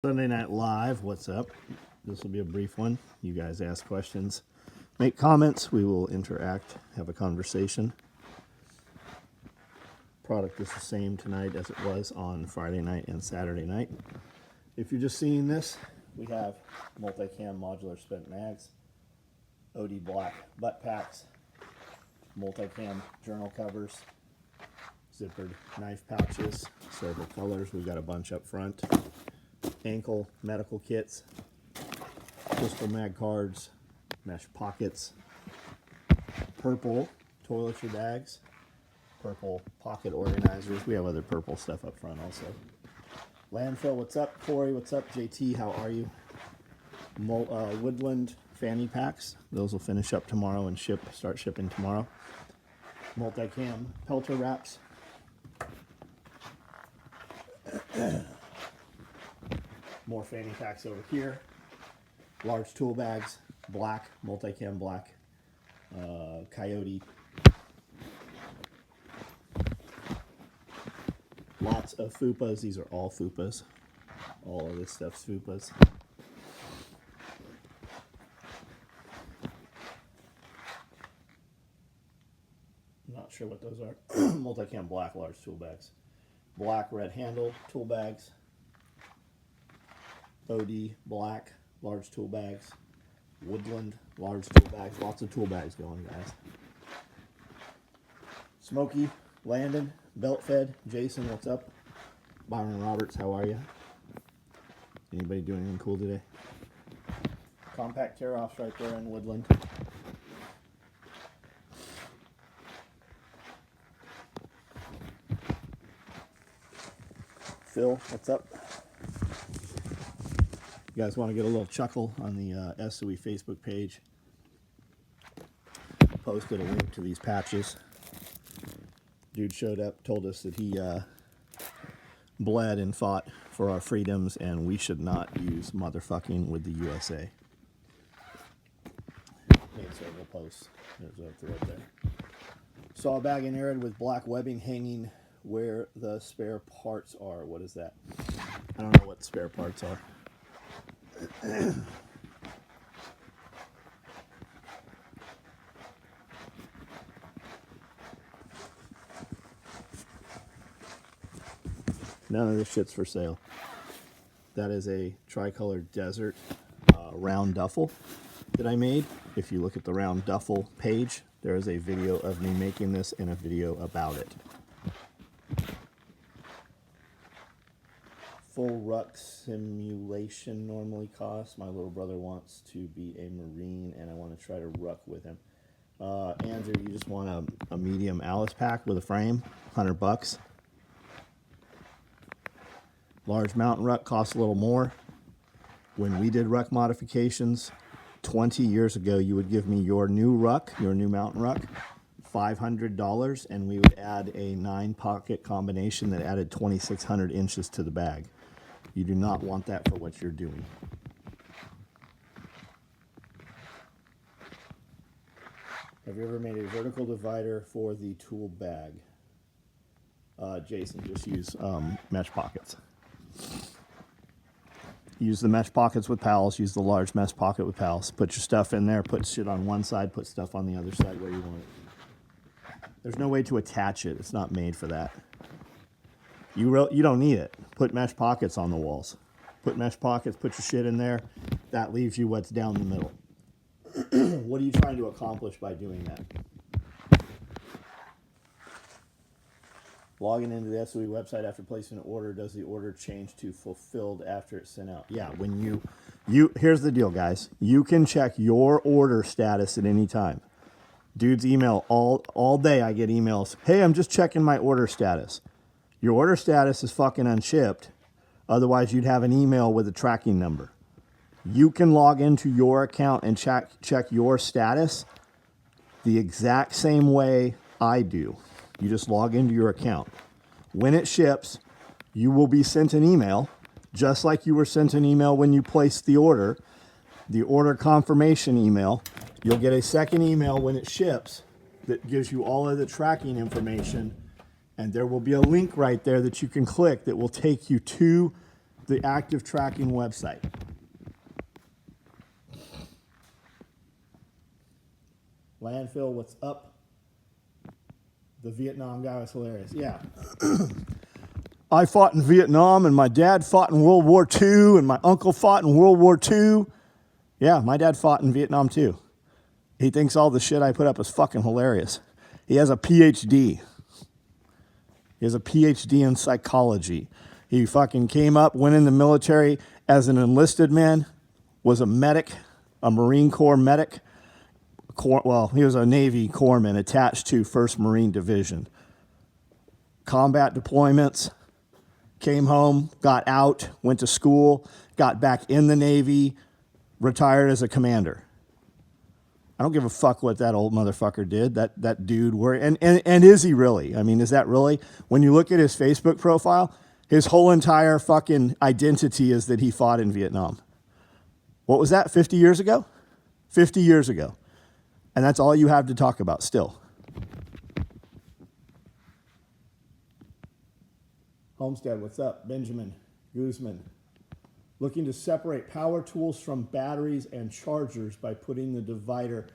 Sunday Night Live, what's up? This will be a brief one. You guys ask questions, make comments, we will interact, have a conversation. Product is the same tonight as it was on Friday night and Saturday night. If you're just seeing this, we have multicam modular spent mags, OD black butt packs, multicam journal covers, zippered knife pouches, several colors. We've got a bunch up front. Ankle medical kits, crystal mag cards, mesh pockets, purple toiletry bags, purple pocket organizers. We have other purple stuff up front also. Landfill, what's up? Corey, what's up? JT, how are you? Woodland fanny packs. Those will finish up tomorrow and start shipping tomorrow. Multicam pelter wraps. More fanny packs over here. Large tool bags, black, multicam black, coyote. Lots of fupas. These are all fupas. All of this stuff's fupas. Not sure what those are. Multicam black large tool bags. Black red handle tool bags. OD black large tool bags. Woodland large tool bags. Lots of tool bags going, guys. Smokey, Landon, Belt Fed, Jason, what's up? Byron Roberts, how are you? Anybody doing anything cool today? Compact tear-offs right there in Woodland. Phil, what's up? You guys want to get a little chuckle on the SOE Facebook page? Posted a link to these patches. Dude showed up, told us that he bled and fought for our freedoms, and we should not use motherfucking with the USA. Made several posts. There's a thread there. Saw a bag in Arid with black webbing hanging where the spare parts are. What is that? I don't know what spare parts are. None of this shit's for sale. That is a tricolor desert round duffel that I made. If you look at the round duffel page, there is a video of me making this and a video about it. Full ruck simulation normally costs. My little brother wants to be a Marine, and I want to try to ruck with him. Andrew, you just want a medium Alice pack with a frame, $100. Large mountain ruck costs a little more. When we did ruck modifications 20 years ago, you would give me your new ruck, your new mountain ruck, $500, and we would add a 9-pocket combination that added 2,600 inches to the bag. You do not want that for what you're doing. Have you ever made a vertical divider for the tool bag? Jason, just use mesh pockets. Use the mesh pockets with pals. Use the large mesh pocket with pals. Put your stuff in there. Put shit on one side. Put stuff on the other side where you want it. There's no way to attach it. It's not made for that. You don't need it. Put mesh pockets on the walls. Put mesh pockets. Put your shit in there. That leaves you what's down the middle. What are you trying to accomplish by doing that? Logging into the SOE website after placing an order, does the order change to fulfilled after it's sent out? Yeah, when you here's the deal, guys. You can check your order status at any time. Dude's email all day I get emails. Hey, I'm just checking my order status. Your order status is fucking unshipped. Otherwise, you'd have an email with a tracking number. You can log into your account and check your status the exact same way I do. You just log into your account. When it ships, you will be sent an email, just like you were sent an email when you placed the order confirmation email. You'll get a second email when it ships that gives you all of the tracking information, and there will be a link right there that you can click that will take you to the active tracking website. Landfill, what's up? The Vietnam guy was hilarious. Yeah. I fought in Vietnam, and my dad fought in World War II, and my uncle fought in World War II. Yeah, my dad fought in Vietnam too. He thinks all the shit I put up is fucking hilarious. He has a PhD. He has a PhD in psychology. He fucking came up, went in the military as an enlisted man, was a medic, a Marine Corps medic. Well, he was a Navy corpsman attached to 1st Marine Division. Combat deployments, came home, got out, went to school, got back in the Navy, retired as a commander. I don't give a fuck what that old motherfucker did. That dude, and is he really? I mean, is that really? When you look at his Facebook profile, his whole entire fucking identity is that he fought in Vietnam. What was that, 50 years ago? 50 years ago. And that's all you have to talk about still. Homestead, what's up? Benjamin Guzman. Looking to separate power tools from batteries and chargers by putting the divider.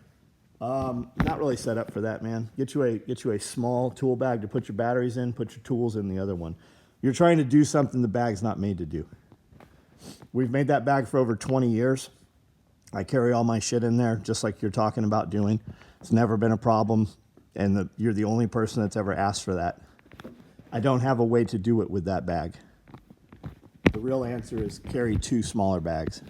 Not really set up for that, man. Get you a small tool bag to put your batteries in, put your tools in the other one. You're trying to do something the bag's not made to do. We've made that bag for over 20 years. I carry all my shit in there, just like you're talking about doing. It's never been a problem, and you're the only person that's ever asked for that. I don't have a way to do it with that bag. The real answer is carry 2 smaller bags.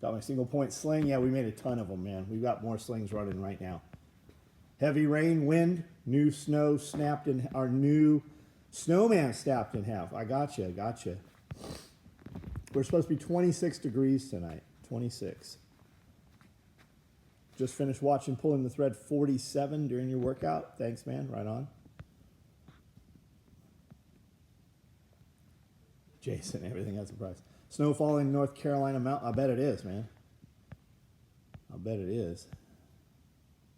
Got my single point sling. Yeah, we made a ton of them, man. We've got more slings running right now. Heavy rain, wind, new snow snapped in, our new snowman snapped in half. I gotcha. We're supposed to be 26 degrees tonight. 26. Just finished watching Pulling the Thread 47 during your workout. Thanks, man. Right on. Jason, everything has a price. Snow falling in North Carolina mountain. I bet it is, man. I bet it is.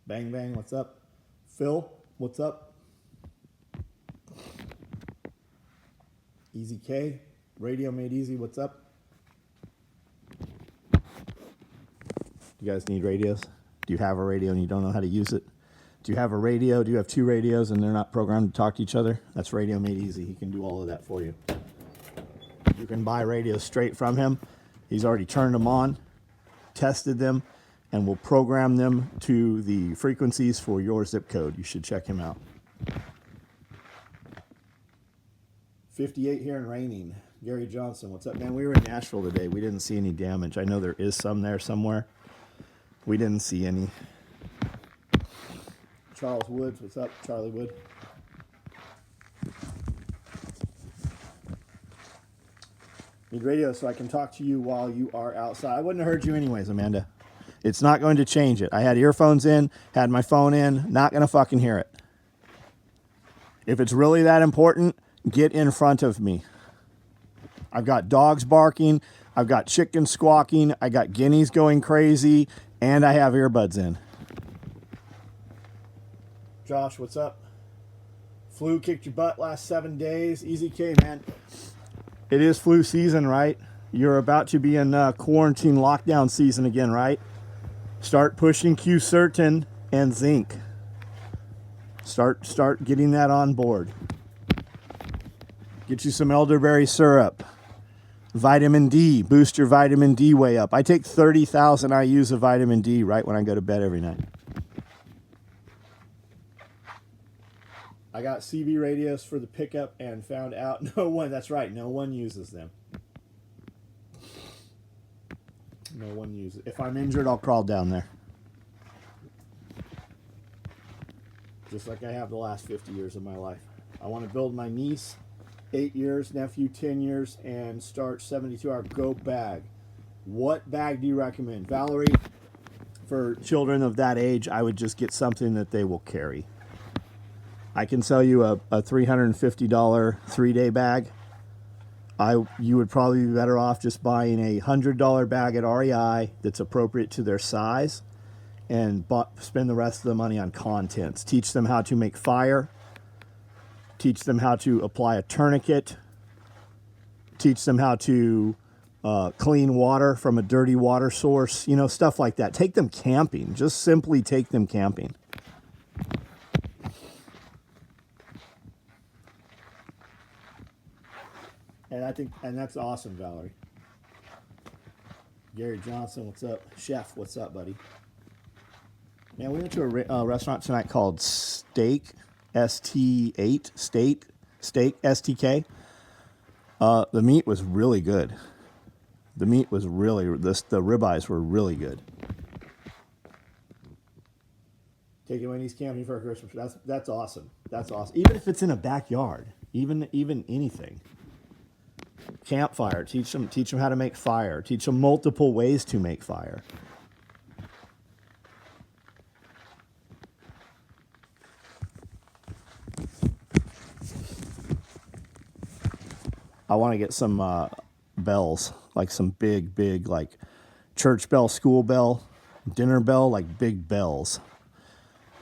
Bang, bang, what's up? Phil, what's up? Easy K, Radio Made Easy, what's up? You guys need radios? Do you have a radio and you don't know how to use it? Do you have a radio? Do you have 2 radios and they're not programmed to talk to each other? That's Radio Made Easy. He can do all of that for you. You can buy radios straight from him. He's already turned them on, tested them, and will program them to the frequencies for your zip code. You should check him out. 58 here and raining. Gary Johnson, what's up, man? We were in Nashville today. We didn't see any damage. I know there is some there somewhere. We didn't see any. Charles Woods, what's up? Charlie Wood. Need radio so I can talk to you while you are outside. I wouldn't have heard you anyways, Amanda. It's not going to change it. I had earphones in, had my phone in, not going to fucking hear it. If it's really that important, get in front of me. I've got dogs barking, I've got chickens squawking, I got guineas going crazy, and I have earbuds in. Josh, what's up? Flu kicked your butt last 7 days. Easy K, man. It is flu season, right? You're about to be in quarantine lockdown season again, right? Start pushing Q-Certin and zinc. Start getting that on board. Get you some elderberry syrup. Vitamin D. Boost your vitamin D way up. I take 30,000 IUs of vitamin D right when I go to bed every night. I got CB radios for the pickup and found out no one, that's right, no one uses them. No one uses it. If I'm injured, I'll crawl down there. Just like I have the last 50 years of my life. I want to build my niece 8 years, nephew 10 years, and start 72-hour Go bag. What bag do you recommend? Valerie, for children of that age, I would just get something that they will carry. I can sell you a $350 3-day bag. You would probably be better off just buying a $100 bag at REI that's appropriate to their size and spend the rest of the money on contents. Teach them how to make fire. teach them how to apply a tourniquet, teach them how to clean water from a dirty water source, stuff like that. Take them camping. Just simply take them camping. And that's awesome, Valerie. Gary Johnson, what's up? Chef, what's up, buddy? Man, we went to a restaurant tonight called Steak, ST8, Steak, STK. The meat was really good. The ribeyes were really good. Taking Wendy's camping for Christmas. That's awesome. That's awesome. Even if it's in a backyard, even anything. Campfire. Teach them how to make fire. Teach them multiple ways to make fire. I want to get some bells, like some big, like church bell, school bell, dinner bell, like big bells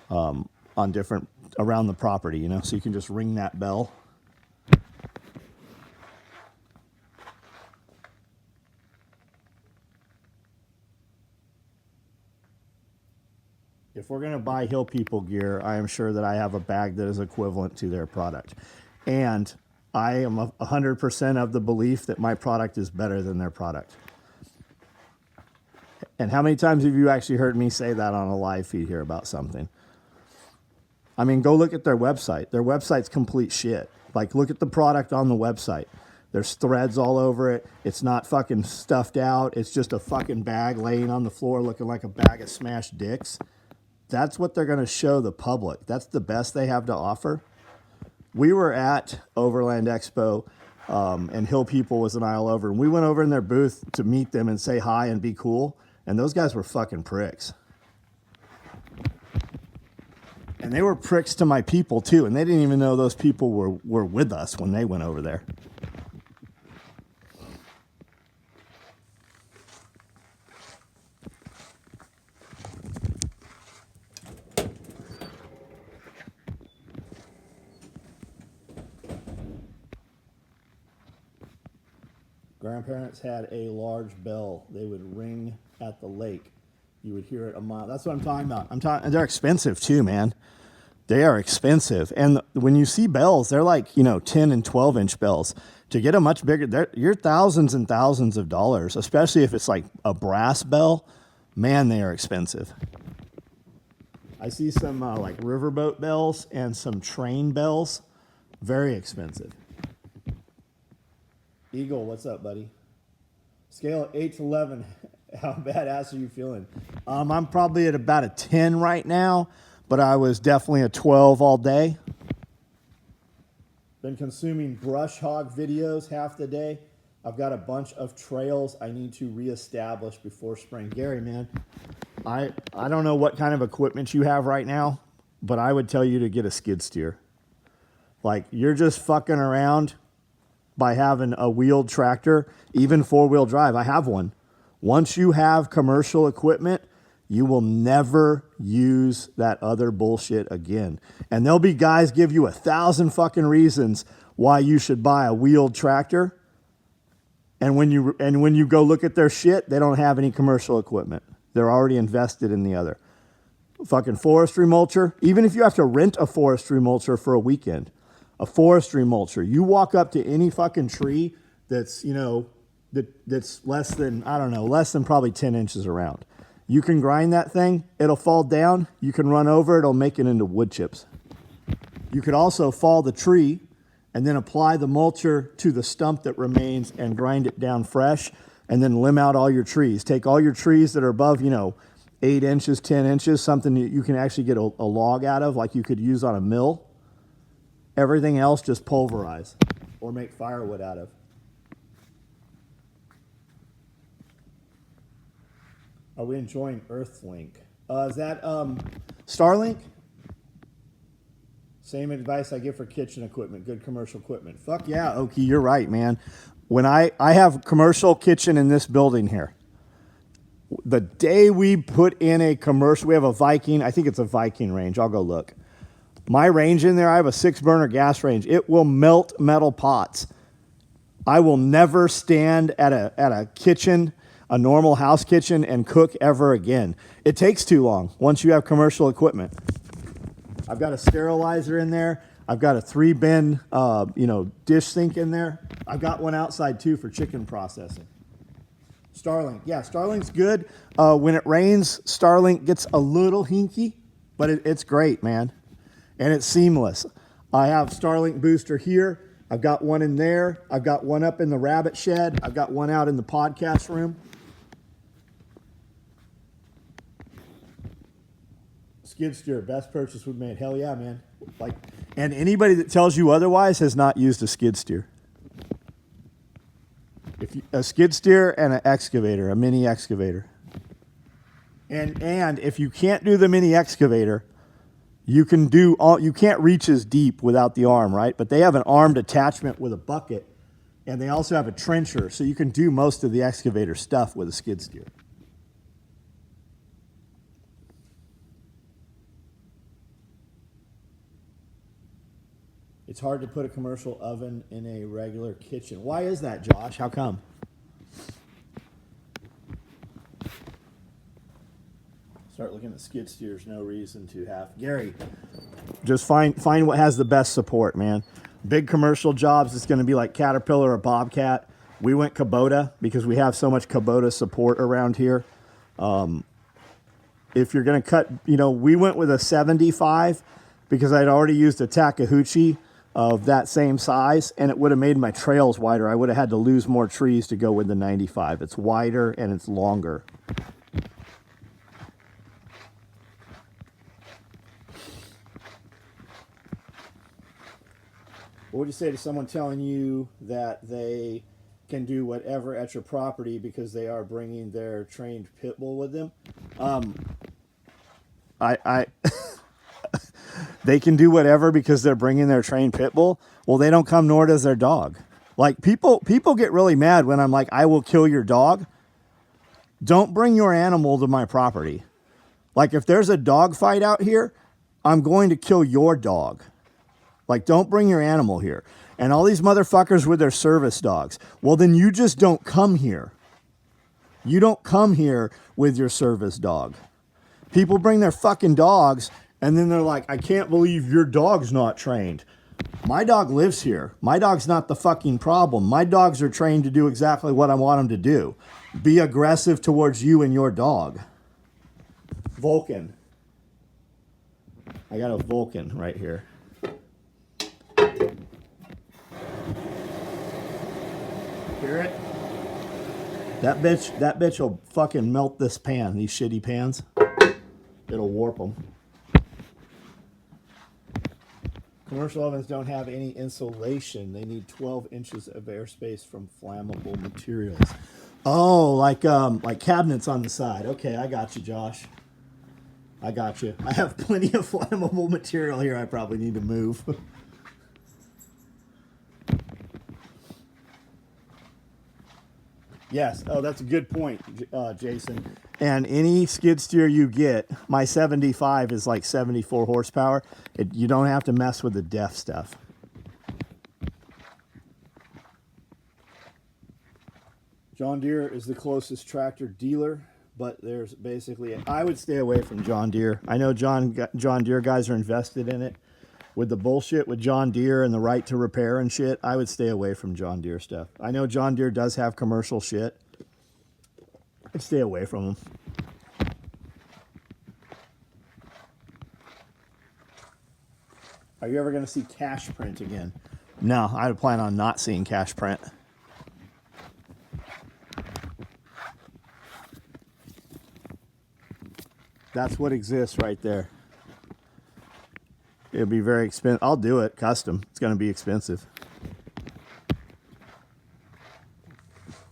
on different, around the property, so you can just ring that bell. If we're going to buy Hill People gear, I am sure that I have a bag that is equivalent to their product. And I am 100% of the belief that my product is better than their product. And how many times have you actually heard me say that on a live feed here about something? I mean, go look at their website. Their website's complete shit. Like, look at the product on the website. There's threads all over it. It's not fucking stuffed out. It's just a fucking bag laying on the floor looking like a bag of smashed dicks. That's what they're going to show the public. That's the best they have to offer. We were at Overland Expo, and Hill People was an aisle over, and we went over in their booth to meet them and say hi and be cool, and those guys were fucking pricks. And they were pricks to my people, too, and they didn't even know those people were with us when they went over there. Grandparents had a large bell. They would ring at the lake. You would hear it a mile. That's what I'm talking about. They're expensive too, man. They are expensive. And when you see bells, they're like, 10 and 12 inch bells. To get a much bigger, you're thousands and thousands of dollars, especially if it's like a brass bell. Man, they are expensive. I see some like riverboat bells and some train bells. Very expensive. Eagle, what's up, buddy? Scale of 8 to 11. How badass are you feeling? I'm probably at about a 10 right now, but I was definitely a 12 all day. Been consuming brush hog videos half the day. I've got a bunch of trails I need to reestablish before spring. Gary, man, I don't know what kind of equipment you have right now, but I would tell you to get a skid steer. Like, you're just fucking around by having a wheeled tractor, even 4-wheel drive. I have one. Once you have commercial equipment, you will never use that other bullshit again. And there'll be guys give you 1,000 fucking reasons why you should buy a wheeled tractor. And when you go look at their shit, they don't have any commercial equipment. They're already invested in the other. Fucking forestry mulcher. Even if you have to rent a forestry mulcher for a weekend, a forestry mulcher. You walk up to any fucking tree that's, that's less than probably 10 inches around. You can grind that thing. It'll fall down. You can run over it. It'll make it into wood chips. You could also fall the tree and then apply the mulcher to the stump that remains and grind it down fresh, and then limb out all your trees. Take all your trees that are above, 8 inches, 10 inches, something that you can actually get a log out of, like you could use on a mill. Everything else just pulverize or make firewood out of. Are we enjoying Earthlink? Is that Starlink? Same advice I give for kitchen equipment, good commercial equipment. Fuck yeah, Oki, you're right, man. When I have commercial kitchen in this building here. The day we put in a commercial, we have a Viking, I think it's a Viking range. I'll go look. My range in there, I have a 6-burner gas range. It will melt metal pots. I will never stand at a kitchen, a normal house kitchen, and cook ever again. It takes too long once you have commercial equipment. I've got a sterilizer in there. I've got a 3-bin, dish sink in there. I've got one outside too for chicken processing. Starlink, yeah, Starlink's good. When it rains, Starlink gets a little hinky, but it's great, man. And it's seamless. I have Starlink booster here. I've got one in there. I've got one up in the rabbit shed. I've got one out in the podcast room. Skid steer, best purchase we've made. Hell yeah, man. And anybody that tells you otherwise has not used a skid steer. A skid steer and an excavator, a mini excavator. And if you can't do the mini excavator, you can't reach as deep without the arm, right? But they have an armed attachment with a bucket, and they also have a trencher, so you can do most of the excavator stuff with a skid steer. It's hard to put a commercial oven in a regular kitchen. Why is that, Josh? How come? Start looking at skid steers. No reason to have. Gary, just find what has the best support, man. Big commercial jobs, it's going to be like Caterpillar or Bobcat. We went Kubota because we have so much Kubota support around here. If you're going to cut, we went with a 75 because I'd already used a Takeuchi of that same size, and it would have made my trails wider. I would have had to lose more trees to go with the 95. It's wider and it's longer. What would you say to someone telling you that they can do whatever at your property because they are bringing their trained pit bull with them? They can do whatever because they're bringing their trained pit bull. Well, they don't come, nor does their dog. Like people get really mad when I'm like, I will kill your dog. Don't bring your animal to my property. Like if there's a dog fight out here, I'm going to kill your dog. Like, don't bring your animal here. And all these motherfuckers with their service dogs. Well, then you just don't come here. You don't come here with your service dog. People bring their fucking dogs, and then they're like, I can't believe your dog's not trained. My dog lives here. My dog's not the fucking problem. My dogs are trained to do exactly what I want them to do. Be aggressive towards you and your dog. Vulcan. I got a Vulcan right here. Hear it? That bitch will fucking melt this pan, these shitty pans. It'll warp them. Commercial ovens don't have any insulation. They need 12 inches of airspace from flammable materials. Oh, like cabinets on the side. Okay, I got you, Josh. I got you. I have plenty of flammable material here I probably need to move. Yes. Oh, that's a good point, Jason. And any skid steer you get, my 75 is like 74 horsepower. You don't have to mess with the DEF stuff. John Deere is the closest tractor dealer, but there's basically, I would stay away from John Deere. I know John Deere guys are invested in it. With the bullshit with John Deere and the right to repair and shit, I would stay away from John Deere stuff. I know John Deere does have commercial shit. I'd stay away from them. Are you ever going to see cash print again? No, I would plan on not seeing cash print. That's what exists right there. It'll be very expensive. I'll do it custom. It's going to be expensive.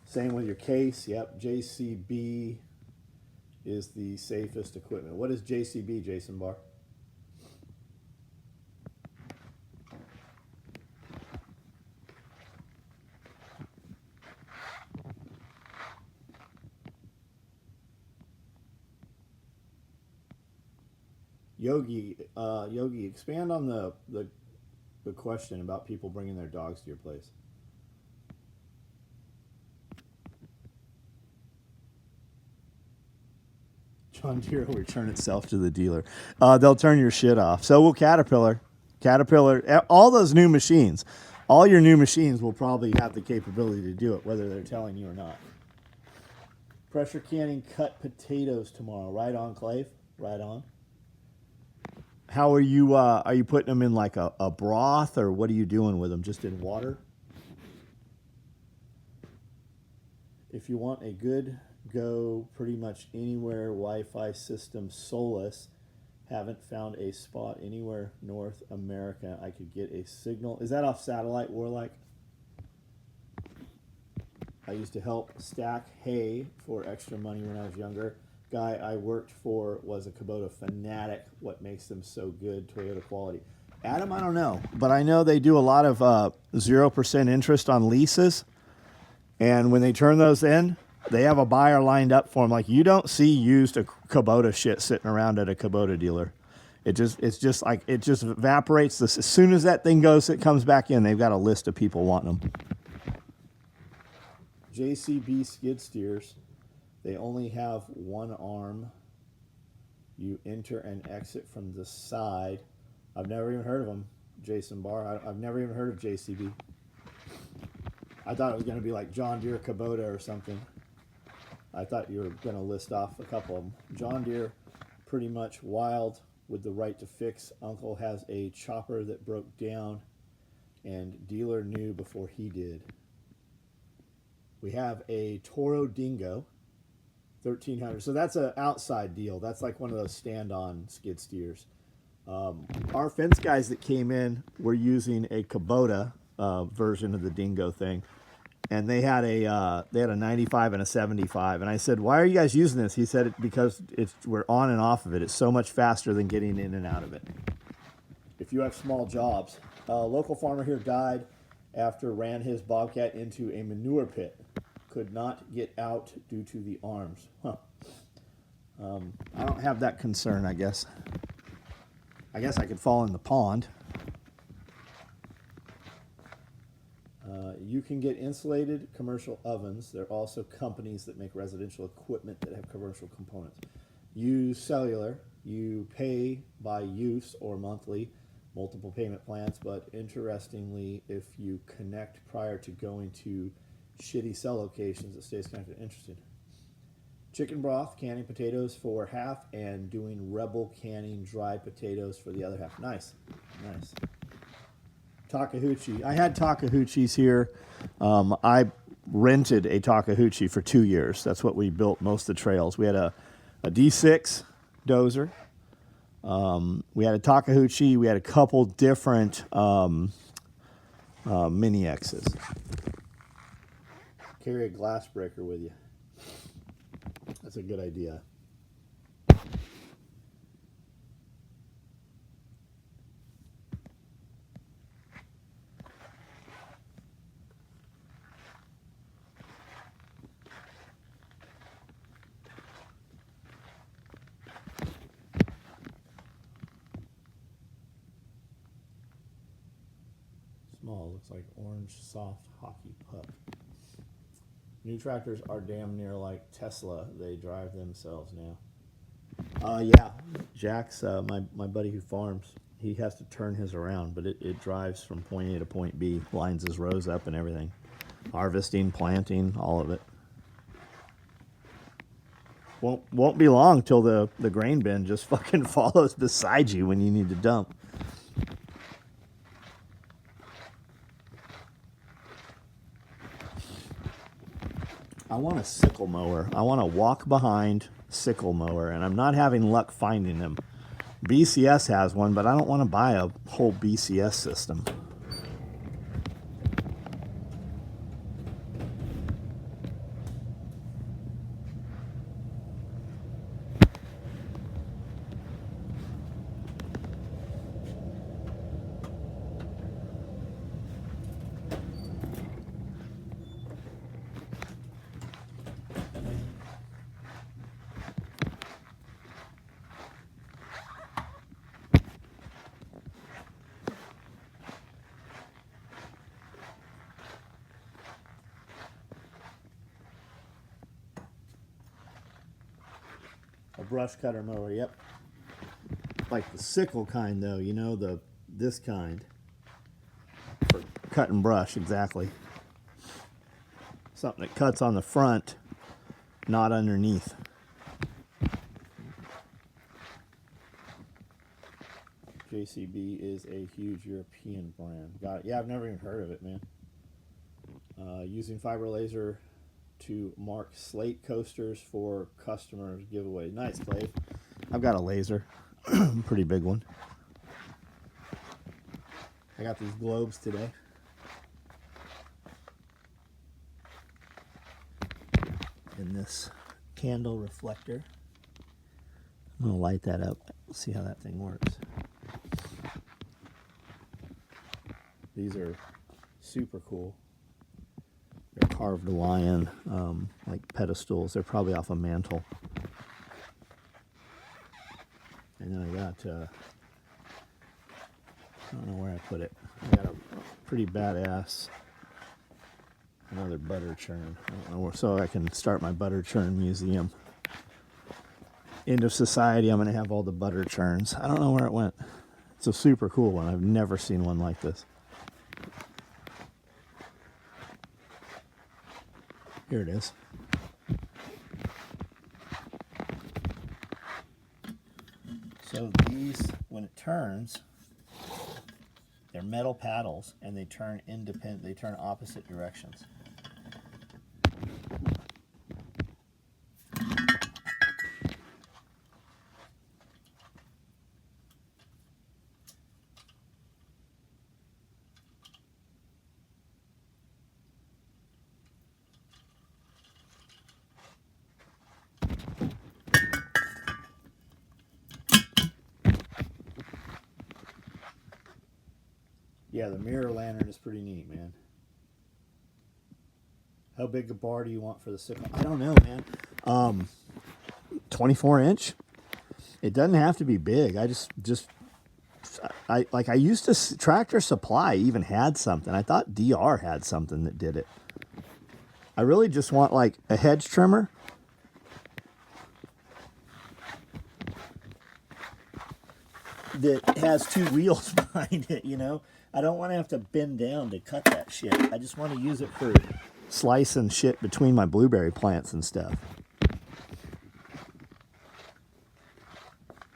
Same with your case. Yep, JCB is the safest equipment. What is JCB, Jason Barr? Yogi, expand on the question about people bringing their dogs to your place. John Deere will return itself to the dealer. They'll turn your shit off. So will Caterpillar. All those new machines. All your new machines will probably have the capability to do it, whether they're telling you or not. Pressure canning cut potatoes tomorrow. Right on, Clave. Right on. How are you putting them in like a broth, or what are you doing with them? Just in water? If you want a good go pretty much anywhere Wi-Fi system Solus, haven't found a spot anywhere North America I could get a signal. Is that off satellite, Warlike? I used to help stack hay for extra money when I was younger. Guy I worked for was a Kubota fanatic. What makes them so good? Toyota quality. Adam, I don't know, but I know they do a lot of 0% interest on leases, and when they turn those in, they have a buyer lined up for them. Like, you don't see used Kubota shit sitting around at a Kubota dealer. It just evaporates. As soon as that thing goes, it comes back in. They've got a list of people wanting them. JCB skid steers. They only have one arm. You enter and exit from the side. I've never even heard of them, Jason Barr. I've never even heard of JCB. I thought it was going to be like John Deere Kubota or something. I thought you were going to list off a couple of them. John Deere, pretty much wild with the right to fix. Uncle has a chopper that broke down, and dealer knew before he did. We have a Toro Dingo, 1,300. So that's an outside deal. That's like one of those stand-on skid steers. Our fence guys that came in were using a Kubota version of the Dingo thing, and they had a 95 and a 75. And I said, "Why are you guys using this?" He said, "Because we're on and off of it. It's so much faster than getting in and out of it. If you have small jobs." Local farmer here died after ran his Bobcat into a manure pit. Could not get out due to the arms. Huh. I don't have that concern, I guess. I guess I could fall in the pond. You can get insulated commercial ovens. There are also companies that make residential equipment that have commercial components. Use cellular. You pay by use or monthly, multiple payment plans, but interestingly, if you connect prior to going to shitty cell locations, it stays connected. Interesting. Chicken broth, canning potatoes for half, and doing Rebel canning dried potatoes for the other half. Nice. Nice. Takeuchi. I had Takeuchis here. I rented a Takeuchi for 2 years. That's what we built most of the trails. We had a D6 dozer. We had a Takeuchi. We had a couple different mini X's. Carry a glass breaker with you. That's a good idea. Small, looks like orange soft hockey puck. New tractors are damn near like Tesla. They drive themselves now. Yeah, Jack's my buddy who farms. He has to turn his around, but it drives from point A to point B, lines his rows up and everything. Harvesting, planting, all of it. Won't be long till the grain bin just fucking follows beside you when you need to dump. I want a sickle mower. I want a walk behind sickle mower, and I'm not having luck finding them. BCS has one, but I don't want to buy a whole BCS system. brush cutter mower, yep. Like the sickle kind though, you know, this kind. For cutting brush, exactly. Something that cuts on the front, not underneath. JCB is a huge European brand. Got it. Yeah, I've never even heard of it, man. Using fiber laser to mark slate coasters for customers giveaway. Nice, Clave. I've got a laser, pretty big one. I got these globes today. And this candle reflector. I'm gonna light that up. See how that thing works. These are super cool. They're carved lion, like pedestals. They're probably off a mantle. And then I got, I don't know where I put it. I got a pretty badass, another butter churn. I don't know where, so I can start my butter churn museum. End of society, I'm going to have all the butter churns. I don't know where it went. It's a super cool one. I've never seen one like this. Here it is. So these, when it turns, they're metal paddles and they turn independent, they turn opposite directions. Yeah, the mirror lantern is pretty neat, man. How big a bar do you want for the sickle? I don't know, man. 24 inch. It doesn't have to be big. I used to, Tractor Supply even had something. I thought DR had something that did it. I really just want like a hedge trimmer. That has two wheels behind it, you know? I don't want to have to bend down to cut that shit. I just want to use it for slicing shit between my blueberry plants and stuff.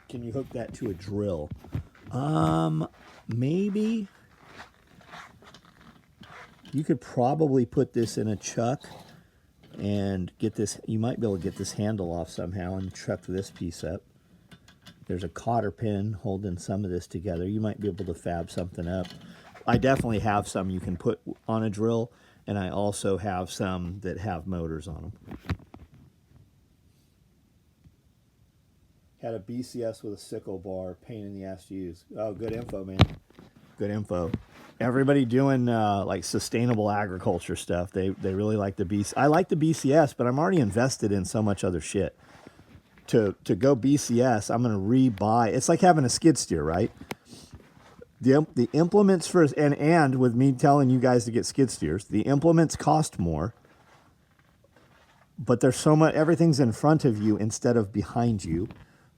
Can you hook that to a drill? Maybe. You could probably put this in a chuck and get this, you might be able to get this handle off somehow and chuck this piece up. There's a cotter pin holding some of this together. You might be able to fab something up. I definitely have some you can put on a drill, and I also have some that have motors on them. Had a BCS with a sickle bar, pain in the ass to use. Oh, good info, man. Good info. Everybody doing like sustainable agriculture stuff, they really like the BCS. I like the BCS, but I'm already invested in so much other shit. To go BCS, I'm going to rebuy. It's like having a skid steer, right? The implements for, and with me telling you guys to get skid steers, the implements cost more, but there's so much, everything's in front of you instead of behind you.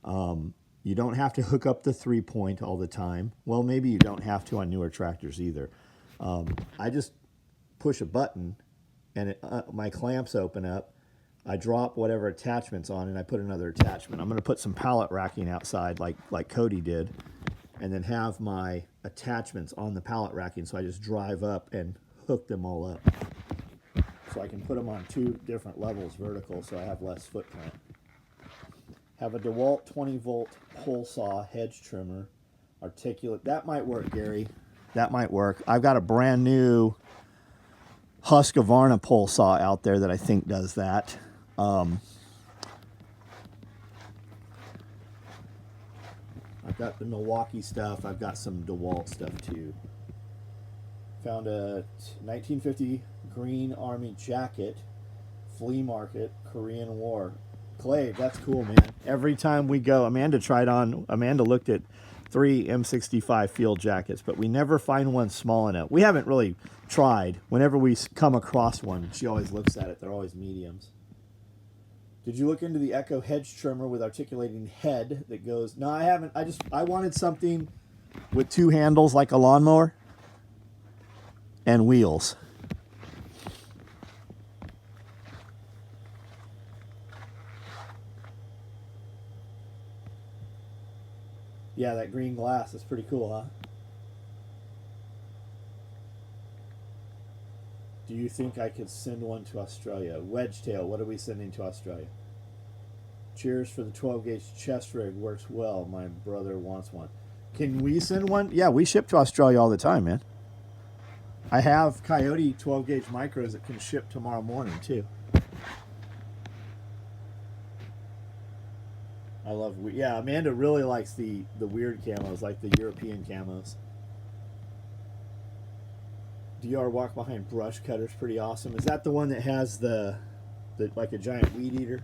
You don't have to hook up the 3-point all the time. Well, maybe you don't have to on newer tractors either. I just push a button and my clamps open up. I drop whatever attachment's on and I put another attachment. I'm going to put some pallet racking outside like Cody did, and then have my attachments on the pallet racking, so I just drive up and hook them all up. So I can put them on 2 different levels vertical so I have less footprint. Have a DeWalt 20-volt pole saw hedge trimmer, articulate. That might work, Gary. That might work. I've got a brand new Husqvarna pole saw out there that I think does that. I've got the Milwaukee stuff. I've got some DeWalt stuff too. Found a 1950 Green Army jacket, flea market, Korean War. Clay, that's cool, man. Every time we go, Amanda looked at 3 M65 field jackets, but we never find one small enough. We haven't really tried. Whenever we come across one, she always looks at it. They're always mediums. Did you look into the Echo hedge trimmer with articulating head that goes? No, I haven't. I wanted something with two handles like a lawnmower and wheels. Yeah, that green glass is pretty cool, huh? Do you think I could send one to Australia? Wedge tail, what are we sending to Australia? Cheers for the 12 gauge chest rig, works well. My brother wants one. Can we send one? Yeah, we ship to Australia all the time, man. I have Coyote 12 gauge micros that can ship tomorrow morning too. I love, yeah, Amanda really likes the weird camos, like the European camos. DR walk behind brush cutter's pretty awesome. Is that the one that has the like a giant weed eater?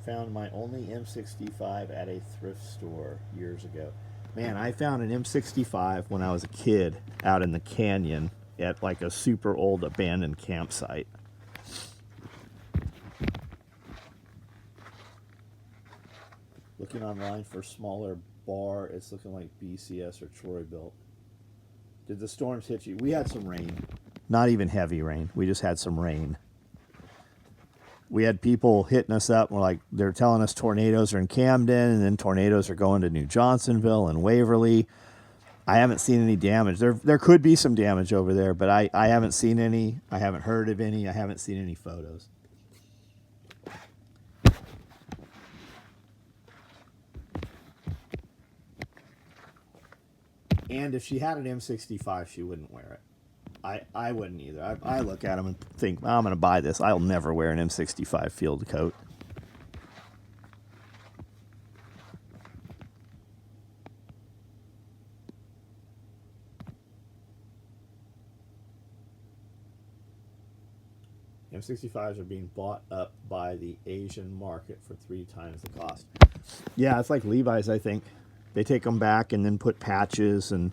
Found my only M65 at a thrift store years ago. Man, I found an M65 when I was a kid out in the canyon at like a super old abandoned campsite. Looking online for smaller bar, it's looking like BCS or Troy built. Did the storms hit you? We had some rain. Not even heavy rain. We just had some rain. We had people hitting us up. We're like, they're telling us tornadoes are in Camden, and then tornadoes are going to New Johnsonville and Waverly. I haven't seen any damage. There could be some damage over there, but I haven't seen any. I haven't heard of any. I haven't seen any photos. And if she had an M65, she wouldn't wear it. I wouldn't either. I look at them and think, I'm going to buy this. I'll never wear an M65 field coat. M65s are being bought up by the Asian market for 3 times the cost. Yeah, it's like Levi's, I think. They take them back and then put patches and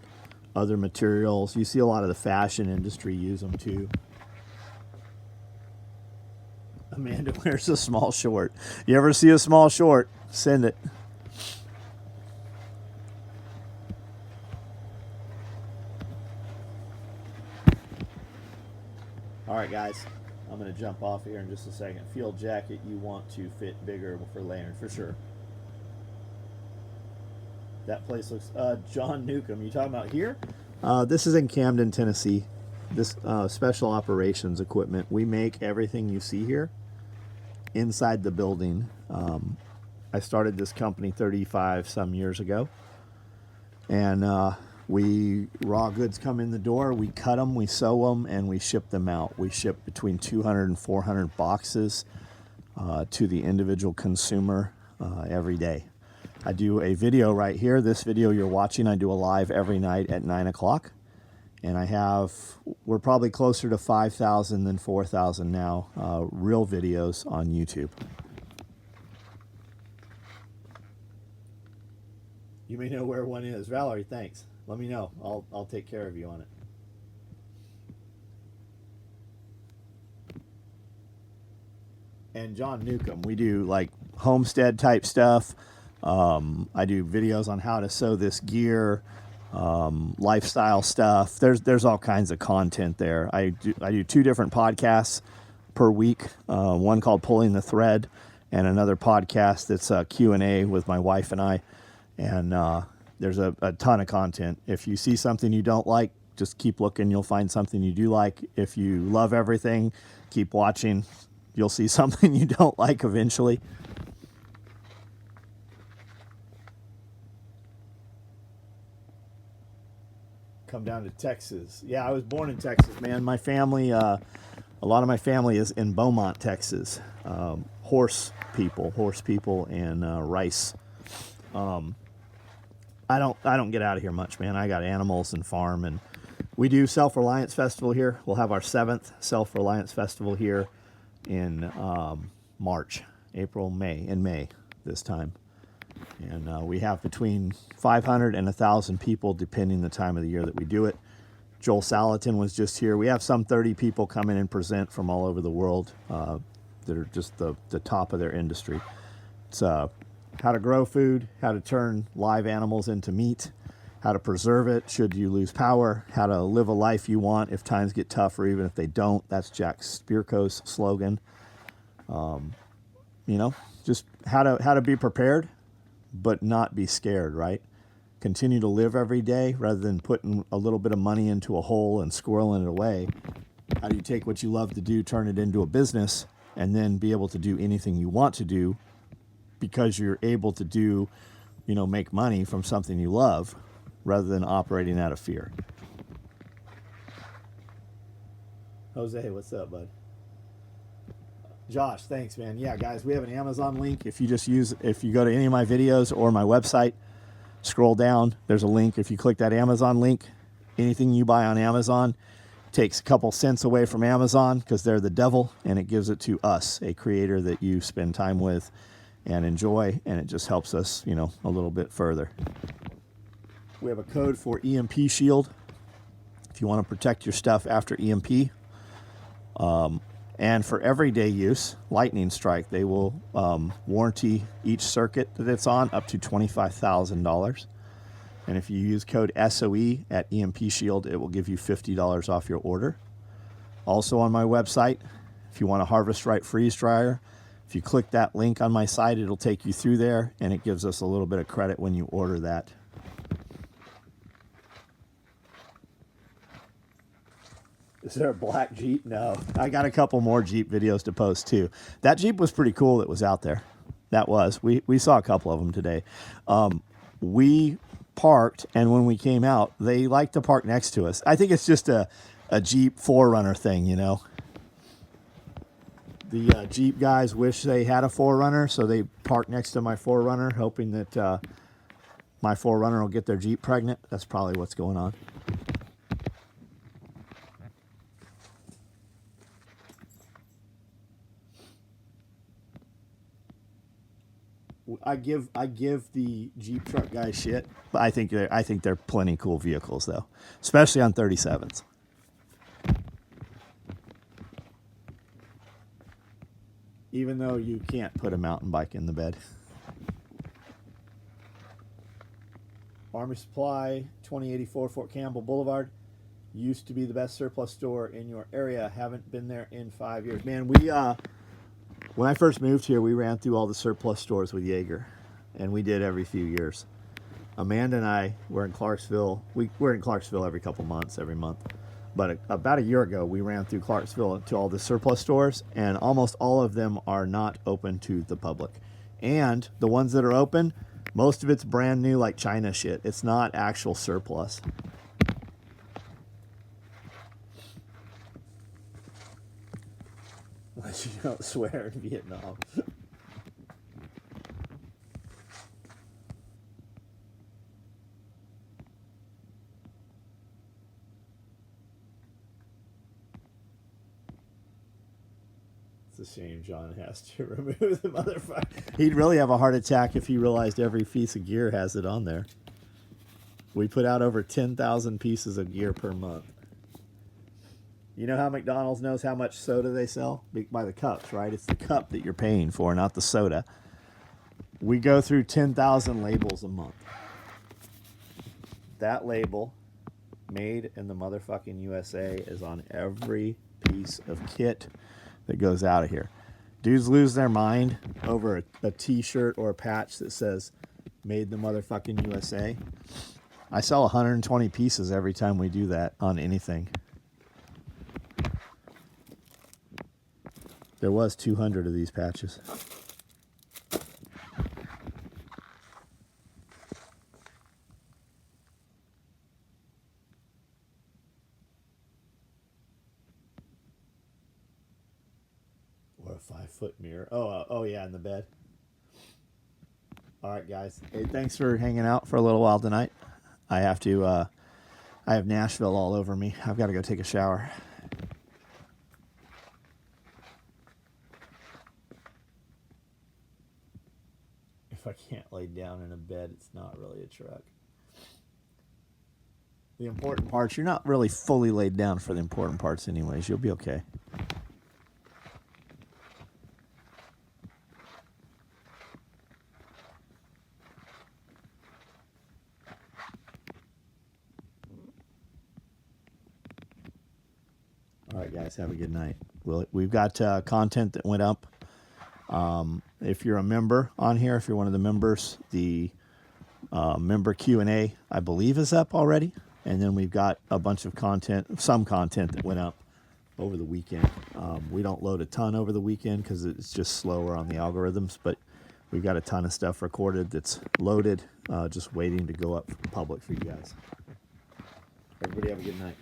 other materials. You see a lot of the fashion industry use them too. Amanda wears a small short. You ever see a small short? Send it. All right, guys. I'm going to jump off here in just a second. Field jacket you want to fit bigger for layering, for sure. That place looks, John Newcomb, you talking about here? This is in Camden, Tennessee. This special operations equipment. We make everything you see here inside the building. I started this company 35 some years ago. And raw goods come in the door, we cut them, we sew them, and we ship them out. We ship between 200 and 400 boxes to the individual consumer every day. I do a video right here. This video you're watching, I do a live every night at 9 o'clock. And we're probably closer to 5,000 than 4,000 now, real videos on YouTube. You may know where one is. Valerie, thanks. Let me know. I'll take care of you on it. And John Newcomb, we do like homestead type stuff. I do videos on how to sew this gear, lifestyle stuff. There's all kinds of content there. I do 2 different podcasts per week. One called Pulling the Thread, and another podcast that's a Q&A with my wife and I. And there's a ton of content. If you see something you don't like, just keep looking. You'll find something you do like. If you love everything, keep watching. You'll see something you don't like eventually. Come down to Texas. Yeah, I was born in Texas, man. My family, a lot of my family is in Beaumont, Texas. Horse people, and rice. I don't get out of here much, man. I got animals and farm, and we do Self-Reliance Festival here. We'll have our 7th Self-Reliance Festival here in March, April, May this time. And we have between 500 and 1,000 people, depending the time of the year that we do it. Joel Salatin was just here. We have some 30 people come in and present from all over the world that are just the top of their industry. It's how to grow food, how to turn live animals into meat, how to preserve it should you lose power, how to live a life you want if times get tough or even if they don't. That's Jack Spirko's slogan. You know, just how to be prepared, but not be scared, right? Continue to live every day rather than putting a little bit of money into a hole and squirreling it away. How do you take what you love to do, turn it into a business, and then be able to do anything you want to do because you're able to do, you know, make money from something you love rather than operating out of fear. Jose, what's up, bud? Josh, thanks, man. Yeah, guys, we have an Amazon link. If you go to any of my videos or my website, scroll down, there's a link. If you click that Amazon link, anything you buy on Amazon takes a couple cents away from Amazon because they're the devil, and it gives it to us, a creator that you spend time with and enjoy, and it just helps us, you know, a little bit further. We have a code for EMP Shield if you want to protect your stuff after EMP. And for everyday use, lightning strike, they will warranty each circuit that it's on up to $25,000. And if you use code SOE at EMP Shield, it will give you $50 off your order. Also on my website, if you want a Harvest Right freeze dryer, if you click that link on my site, it'll take you through there, and it gives us a little bit of credit when you order that. Is there a black Jeep? No. I got a couple more Jeep videos to post too. That Jeep was pretty cool that was out there. That was. We saw a couple of them today. We parked, and when we came out, they like to park next to us. I think it's just a Jeep 4Runner thing, you know. The Jeep guys wish they had a 4Runner, so they park next to my 4Runner, hoping that my 4Runner will get their Jeep pregnant. That's probably what's going on. I give the Jeep truck guys shit, but I think they're plenty cool vehicles though, especially on 37s. Even though you can't put a mountain bike in the bed. Army Supply, 2084 Fort Campbell Boulevard. Used to be the best surplus store in your area. Haven't been there in 5 years. Man, when I first moved here, we ran through all the surplus stores with Jaeger, and we did every few years. Amanda and I were in Clarksville. We're in Clarksville every month. But about a year ago, we ran through Clarksville to all the surplus stores, and almost all of them are not open to the public. And the ones that are open, most of it's brand new, like China shit. It's not actual surplus. Unless you don't swear in Vietnam. It's a shame John has to remove the motherfucker. He'd really have a heart attack if he realized every piece of gear has it on there. We put out over 10,000 pieces of gear per month. You know how McDonald's knows how much soda they sell? By the cups, right? It's the cup that you're paying for, not the soda. We go through 10,000 labels a month. That label, made in the motherfucking USA, is on every piece of kit that goes out of here. Dudes lose their mind over a t-shirt or a patch that says, made in the motherfucking USA. I sell 120 pieces every time we do that on anything. There was 200 of these patches. Or a 5-foot mirror. Oh yeah, in the bed. All right, guys. Hey, thanks for hanging out for a little while tonight. I have Nashville all over me. I've got to go take a shower. If I can't lay down in a bed, it's not really a truck. The important parts, you're not really fully laid down for the important parts anyways. You'll be okay. All right, guys, have a good night. We've got content that went up. If you're a member on here, if you're one of the members, the member Q&A, I believe, is up already. And then we've got a bunch of content, some content that went up over the weekend. We don't load a ton over the weekend because it's just slower on the algorithms, but we've got a ton of stuff recorded that's loaded, just waiting to go up for the public for you guys. Everybody have a good night.